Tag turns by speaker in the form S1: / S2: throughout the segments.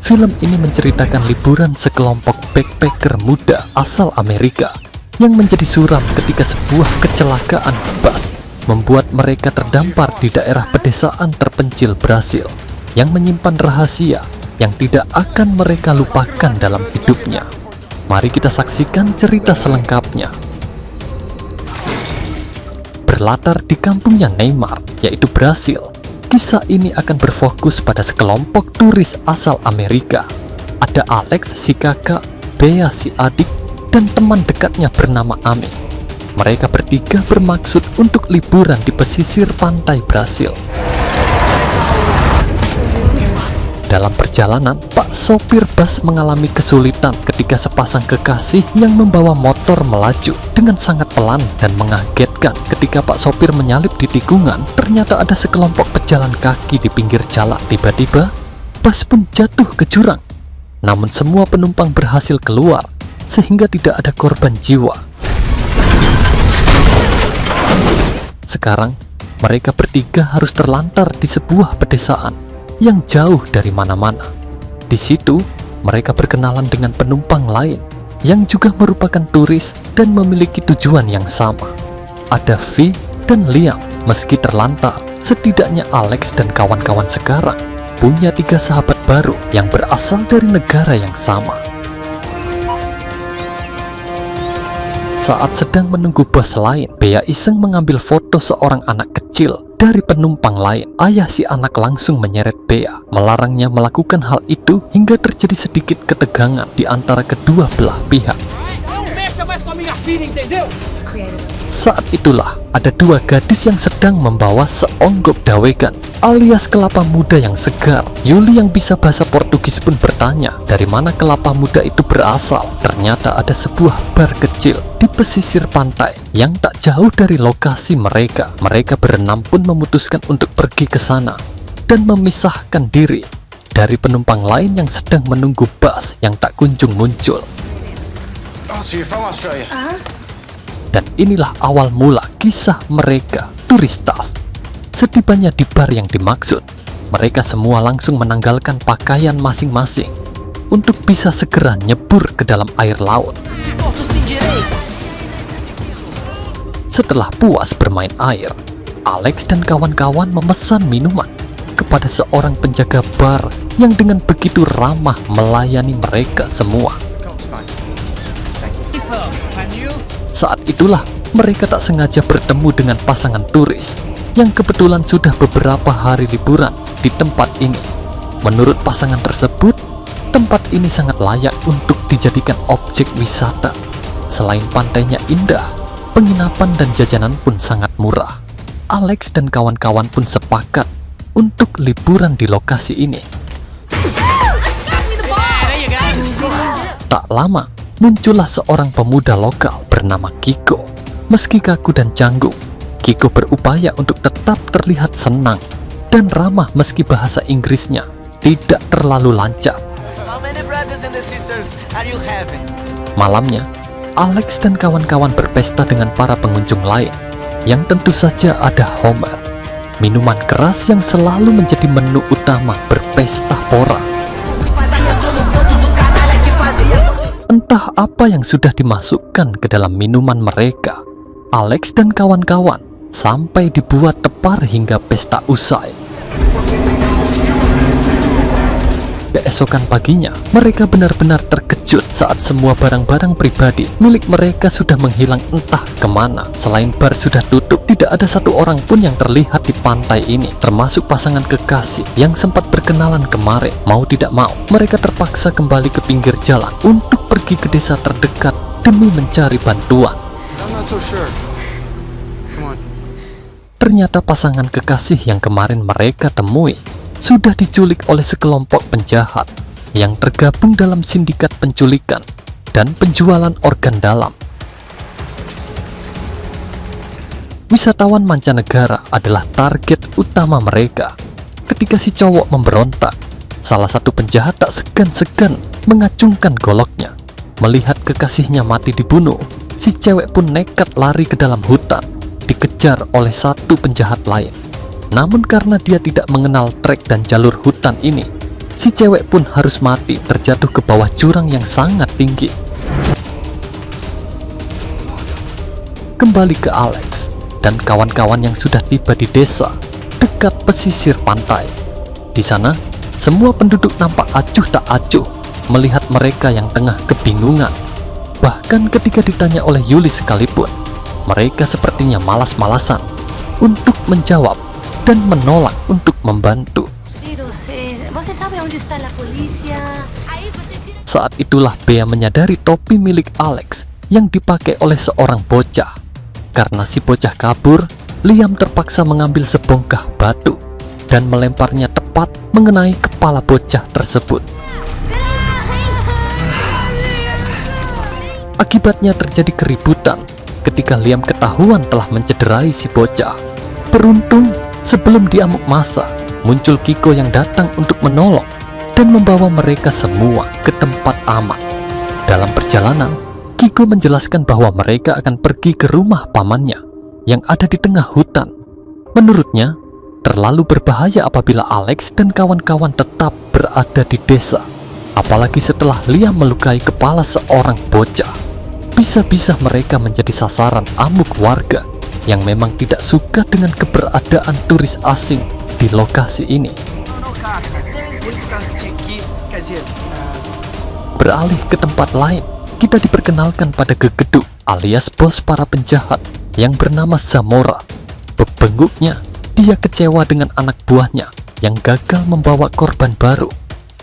S1: Film ini menceritakan liburan sekelompok backpacker muda asal Amerika yang menjadi suram ketika sebuah kecelakaan bus membuat mereka terdampar di daerah pedesaan terpencil Brasil yang menyimpan rahasia yang tidak akan mereka lupakan dalam hidupnya. Mari kita saksikan cerita selengkapnya. Berlatar di kampungnya Neymar, yaitu Brasil, kisah ini akan berfokus pada sekelompok turis asal Amerika. Ada Alex si kakak, Bea si adik, dan teman dekatnya bernama Ame. Mereka bertiga bermaksud untuk liburan di pesisir pantai Brasil. Dalam perjalanan, Pak sopir bus mengalami kesulitan ketika sepasang kekasih yang membawa motor melaju dengan sangat pelan dan mengagetkan ketika Pak sopir menyalip di tikungan. Ternyata ada sekelompok pejalan kaki di pinggir jalan. Tiba-tiba, bus pun jatuh ke jurang. Namun semua penumpang berhasil keluar, sehingga tidak ada korban jiwa. Sekarang, mereka bertiga harus terlantar di sebuah pedesaan yang jauh dari mana-mana. Di situ, mereka berkenalan dengan penumpang lain yang juga merupakan turis dan memiliki tujuan yang sama. Ada V dan Liam. Meski terlantar, setidaknya Alex dan kawan-kawan sekarang punya 3 sahabat baru yang berasal dari negara yang sama. Saat sedang menunggu bus lain, Bea iseng mengambil foto seorang anak kecil dari penumpang lain. Ayah si anak langsung menyeret Bea, melarangnya melakukan hal itu hingga terjadi sedikit ketegangan di antara kedua belah pihak. Saat itulah ada 2 gadis yang sedang membawa seonggok dawegan alias kelapa muda yang segar. Yuli yang bisa bahasa Portugis pun bertanya dari mana kelapa muda itu berasal. Ternyata ada sebuah bar kecil di pesisir pantai yang tak jauh dari lokasi mereka. Mereka berenam pun memutuskan untuk pergi ke sana dan memisahkan diri dari penumpang lain yang sedang menunggu bus yang tak kunjung muncul. Dan inilah awal mula kisah mereka, turis tas. Setibanya di bar yang dimaksud, mereka semua langsung menanggalkan pakaian masing-masing untuk bisa segera nyebur ke dalam air laut. Setelah puas bermain air, Alex dan kawan-kawan memesan minuman kepada seorang penjaga bar yang dengan begitu ramah melayani mereka semua. Saat itulah mereka tak sengaja bertemu dengan pasangan turis yang kebetulan sudah beberapa hari liburan di tempat ini. Menurut pasangan tersebut, tempat ini sangat layak untuk dijadikan objek wisata. Selain pantainya indah, penginapan dan jajanan pun sangat murah. Alex dan kawan-kawan pun sepakat untuk liburan di lokasi ini. Tak lama, muncullah seorang pemuda lokal bernama Kiko. Meski kaku dan canggung, Kiko berupaya untuk tetap terlihat senang dan ramah meski bahasa Inggrisnya tidak terlalu lancar. Malamnya, Alex dan kawan-kawan berpesta dengan para pengunjung lain, yang tentu saja ada Homer, minuman keras yang selalu menjadi menu utama berpesta pora. Entah apa yang sudah dimasukkan ke dalam minuman mereka, Alex dan kawan-kawan sampai dibuat tepar hingga pesta usai. Keesokan paginya, mereka benar-benar terkejut saat semua barang-barang pribadi milik mereka sudah menghilang entah kemana. Selain bar sudah tutup, tidak ada satu orang pun yang terlihat di pantai ini, termasuk pasangan kekasih yang sempat berkenalan kemarin. Mau tidak mau, mereka terpaksa kembali ke pinggir jalan untuk pergi ke desa terdekat demi mencari bantuan. Ternyata pasangan kekasih yang kemarin mereka temui sudah diculik oleh sekelompok penjahat yang tergabung dalam sindikat penculikan dan penjualan organ dalam. Wisatawan mancanegara adalah target utama mereka. Ketika si cowok memberontak, salah satu penjahat tak segan-segan mengacungkan goloknya. Melihat kekasihnya mati dibunuh, si cewek pun nekat lari ke dalam hutan, dikejar oleh satu penjahat lain. Namun karena dia tidak mengenal trek dan jalur hutan ini, si cewek pun harus mati terjatuh ke bawah jurang yang sangat tinggi. Kembali ke Alex dan kawan-kawan yang sudah tiba di desa dekat pesisir pantai. Di sana, semua penduduk nampak acuh tak acuh melihat mereka yang tengah kebingungan. Bahkan ketika ditanya oleh Yuli sekalipun, mereka sepertinya malas-malasan untuk menjawab dan menolak untuk membantu. Saat itulah Bea menyadari topi milik Alex yang dipakai oleh seorang bocah. Karena si bocah kabur, Liam terpaksa mengambil sebongkah batu dan melemparnya tepat mengenai kepala bocah tersebut. Akibatnya terjadi keributan ketika Liam ketahuan telah mencederai si bocah. Beruntung, sebelum diamuk masa, muncul Kiko yang datang untuk menolong dan membawa mereka semua ke tempat aman. Dalam perjalanan, Kiko menjelaskan bahwa mereka akan pergi ke rumah pamannya yang ada di tengah hutan. Menurutnya, terlalu berbahaya apabila Alex dan kawan-kawan tetap berada di desa. Apalagi setelah Liam melukai kepala seorang bocah. Bisa-bisa mereka menjadi sasaran amuk warga yang memang tidak suka dengan keberadaan turis asing di lokasi ini. Beralih ke tempat lain, kita diperkenalkan pada Gegeduk alias bos para penjahat yang bernama Zamora. Bebenguknya, dia kecewa dengan anak buahnya yang gagal membawa korban baru.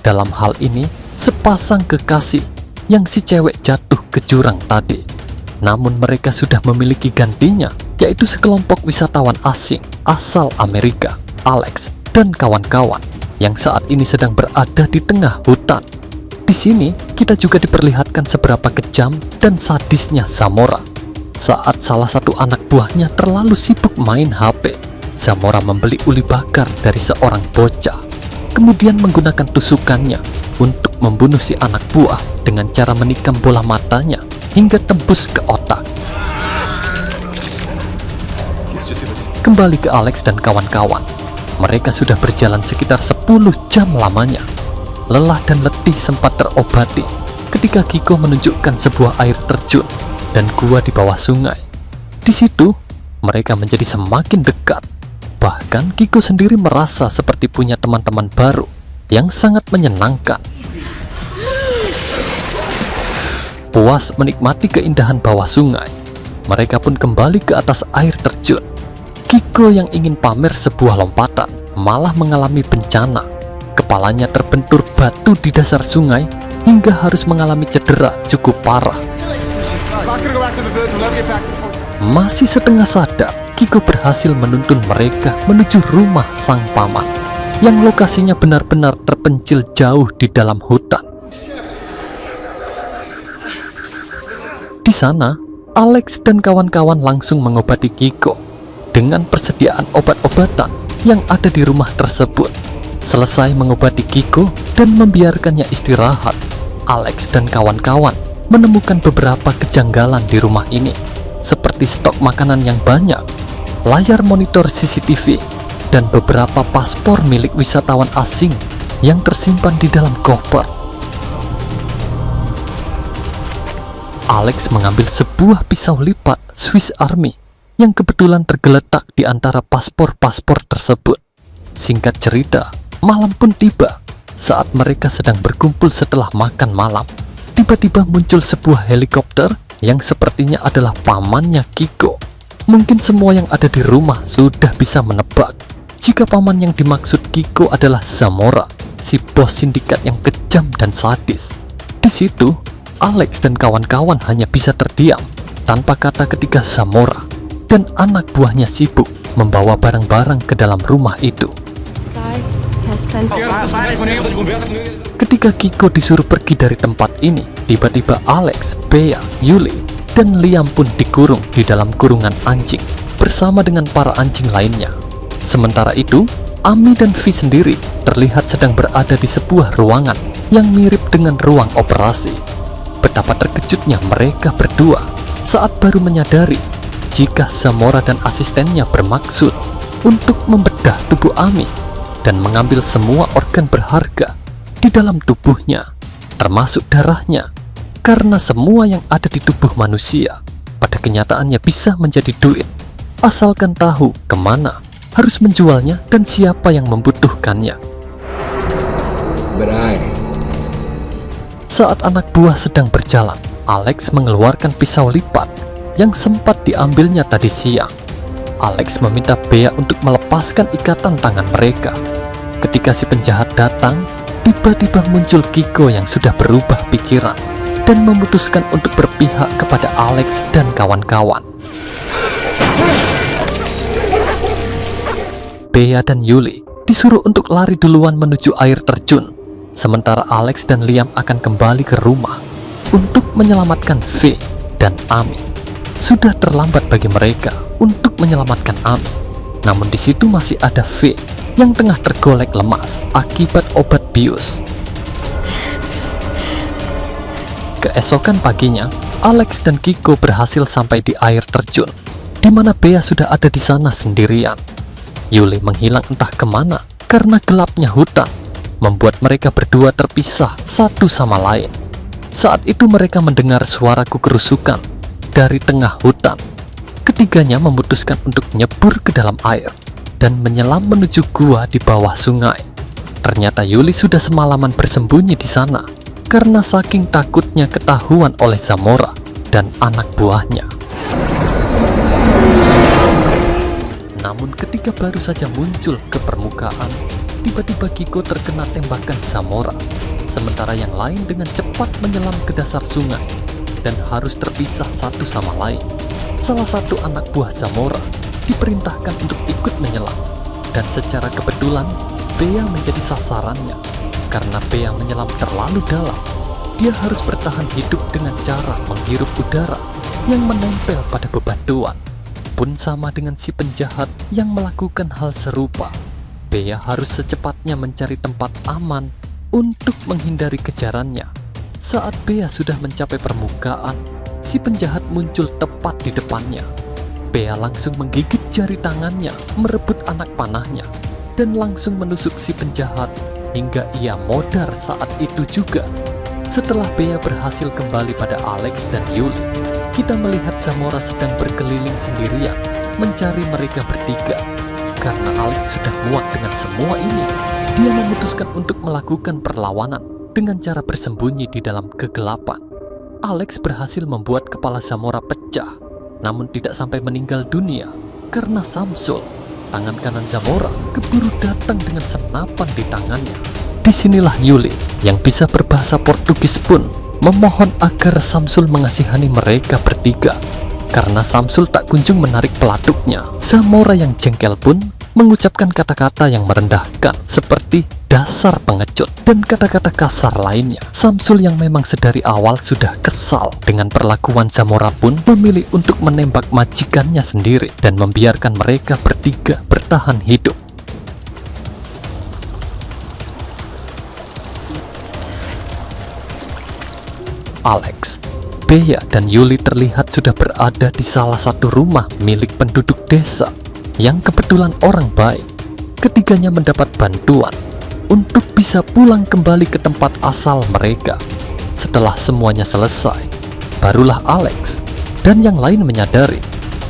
S1: Dalam hal ini, sepasang kekasih yang si cewek jatuh ke jurang tadi. Namun mereka sudah memiliki gantinya, yaitu sekelompok wisatawan asing asal Amerika, Alex dan kawan-kawan yang saat ini sedang berada di tengah hutan. Di sini kita juga diperlihatkan seberapa kejam dan sadisnya Zamora. Saat salah satu anak buahnya terlalu sibuk main HP, Zamora membeli uli bakar dari seorang bocah, kemudian menggunakan tusukannya untuk membunuh si anak buah dengan cara menikam bola matanya hingga tembus ke otak. Kembali ke Alex dan kawan-kawan, mereka sudah berjalan sekitar 10 jam lamanya. Lelah dan letih sempat terobati ketika Kiko menunjukkan sebuah air terjun dan gua di bawah sungai. Di situ, mereka menjadi semakin dekat. Bahkan Kiko sendiri merasa seperti punya teman-teman baru yang sangat menyenangkan. Puas menikmati keindahan bawah sungai, mereka pun kembali ke atas air terjun. Kiko yang ingin pamer sebuah lompatan malah mengalami bencana. Kepalanya terbentur batu di dasar sungai hingga harus mengalami cedera cukup parah. Masih setengah sadar, Kiko berhasil menuntun mereka menuju rumah sang paman yang lokasinya benar-benar terpencil jauh di dalam hutan. Di sana, Alex dan kawan-kawan langsung mengobati Kiko dengan persediaan obat-obatan yang ada di rumah tersebut. Selesai mengobati Kiko dan membiarkannya istirahat, Alex dan kawan-kawan menemukan beberapa kejanggalan di rumah ini, seperti stok makanan yang banyak, layar monitor CCTV, dan beberapa paspor milik wisatawan asing yang tersimpan di dalam koper. Alex mengambil sebuah pisau lipat Swiss Army yang kebetulan tergeletak di antara paspor-paspor tersebut. Singkat cerita, malam pun tiba. Saat mereka sedang berkumpul setelah makan malam, tiba-tiba muncul sebuah helikopter yang sepertinya adalah pamannya Kiko. Mungkin semua yang ada di rumah sudah bisa menebak jika paman yang dimaksud Kiko adalah Zamora, si bos sindikat yang kejam dan sadis. Di situ, Alex dan kawan-kawan hanya bisa terdiam tanpa kata ketika Zamora dan anak buahnya sibuk membawa barang-barang ke dalam rumah itu. Ketika Kiko disuruh pergi dari tempat ini, tiba-tiba Alex, Bea, Yuli, dan Liam pun dikurung di dalam kurungan anjing bersama dengan para anjing lainnya. Sementara itu, Ami dan Vi sendiri terlihat sedang berada di sebuah ruangan yang mirip dengan ruang operasi. Betapa terkejutnya mereka berdua saat baru menyadari jika Zamora dan asistennya bermaksud untuk membedah tubuh Ami dan mengambil semua organ berharga di dalam tubuhnya, termasuk darahnya, karena semua yang ada di tubuh manusia pada kenyataannya bisa menjadi duit, asalkan tahu kemana harus menjualnya dan siapa yang membutuhkannya. Saat anak buah sedang berjalan, Alex mengeluarkan pisau lipat yang sempat diambilnya tadi siang. Alex meminta Bea untuk melepaskan ikatan tangan mereka. Ketika si penjahat datang, tiba-tiba muncul Kiko yang sudah berubah pikiran dan memutuskan untuk berpihak kepada Alex dan kawan-kawan. Bea dan Yuli disuruh untuk lari duluan menuju air terjun, sementara Alex dan Liam akan kembali ke rumah untuk menyelamatkan V dan Ami. Sudah terlambat bagi mereka untuk menyelamatkan Ami. Namun di situ masih ada V yang tengah tergolek lemas akibat obat bius. Keesokan paginya, Alex dan Kiko berhasil sampai di air terjun, di mana Bea sudah ada di sana sendirian. Yuli menghilang entah kemana karena gelapnya hutan, membuat mereka berdua terpisah satu sama lain. Saat itu mereka mendengar suara kerusukan dari tengah hutan. Ketiganya memutuskan untuk nyebur ke dalam air dan menyelam menuju gua di bawah sungai. Ternyata Yuli sudah semalaman bersembunyi di sana karena saking takutnya ketahuan oleh Zamora dan anak buahnya. Namun ketika baru saja muncul ke permukaan, tiba-tiba Kiko terkena tembakan Zamora, sementara yang lain dengan cepat menyelam ke dasar sungai dan harus terpisah satu sama lain. Salah satu anak buah Zamora diperintahkan untuk ikut menyelam, dan secara kebetulan Bea menjadi sasarannya. Karena Bea menyelam terlalu dalam, dia harus bertahan hidup dengan cara menghirup udara yang menempel pada bebatuan. Pun sama dengan si penjahat yang melakukan hal serupa, Bea harus secepatnya mencari tempat aman untuk menghindari kejarannya. Saat Bea sudah mencapai permukaan, si penjahat muncul tepat di depannya. Bea langsung menggigit jari tangannya, merebut anak panahnya, dan langsung menusuk si penjahat hingga ia modar saat itu juga. Setelah Bea berhasil kembali pada Alex dan Yuli, kita melihat Zamora sedang berkeliling sendirian mencari mereka bertiga. Karena Alex sudah muak dengan semua ini, dia memutuskan untuk melakukan perlawanan dengan cara bersembunyi di dalam kegelapan. Alex berhasil membuat kepala Zamora pecah, namun tidak sampai meninggal dunia karena Samsul, tangan kanan Zamora, keburu datang dengan senapan di tangannya. Disinilah Yuli yang bisa berbahasa Portugis pun memohon agar Samsul mengasihani mereka bertiga. Karena Samsul tak kunjung menarik pelatuknya, Zamora yang jengkel pun mengucapkan kata-kata yang merendahkan seperti dasar pengecut dan kata-kata kasar lainnya. Samsul yang memang sedari awal sudah kesal dengan perlakuan Zamora pun memilih untuk menembak majikannya sendiri dan membiarkan mereka bertiga bertahan hidup. Alex, Bea, dan Yuli terlihat sudah berada di salah satu rumah milik penduduk desa yang kebetulan orang baik. Ketiganya mendapat bantuan untuk bisa pulang kembali ke tempat asal mereka. Setelah semuanya selesai, barulah Alex dan yang lain menyadari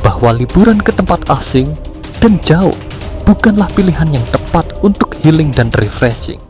S1: bahwa liburan ke tempat asing dan jauh bukanlah pilihan yang tepat untuk healing dan refreshing.